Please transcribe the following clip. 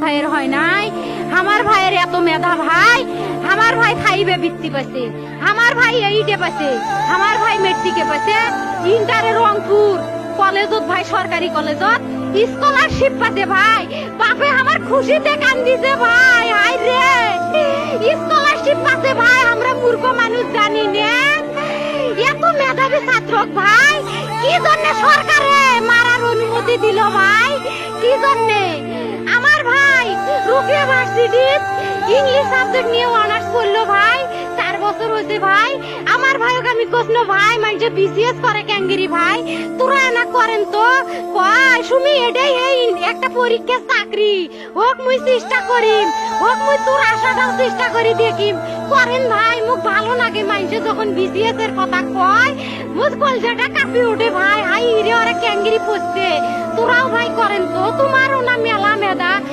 ভাইয়ের হয় নাই। আমার ভাইয়ের এত মেধা ভাই, আমার ভাই 5 বৃত্তি পাইছে, আমার ভাই 8 পাইছে, আমার ভাই মেট্রিকে পাইছে, ইন্টারে রংপুর কলেজত ভাই, সরকারি কলেজত স্কলারশিপ পাতে ভাই। বাপে আমার খুশিতে কান্দিছে ভাই, হাই রে স্কলারশিপ পাতে ভাই। আমরা মূর্খ মানুষ জানি না এত মেধাবী ছাত্র ভাই কি জন্য সরকারে মারার অনুমতি দিল ভাই, কি জন্য? আমার ভাই রুকিয়া ভার্সিটি ইংলিশ সাবজেক্ট নিয়ে অনার্স করলো ভাই, 4 বছর হয়েছে ভাই। আমার ভাইকে আমি কইছিল ভাই মানে বিসিএস করে ক্যাঙ্গিরি ভাই, তোরা না করেন তো কয় সুমি এটাই এই একটা পরীক্ষা চাকরি হোক, মুই চেষ্টা করিম, হোক মুই তোর আশাটাও চেষ্টা করি দেখিম। করেন ভাই, মুখ ভালো লাগে মানুষে যখন বিসিএস এর কথা কয়, মুখ কলজাটা কাঁপি উঠে ভাই। হাই রে ওরা ক্যাঙ্গিরি পড়ছে, তোরাও ভাই করেন তো, তোমারও না মেলা মেধা।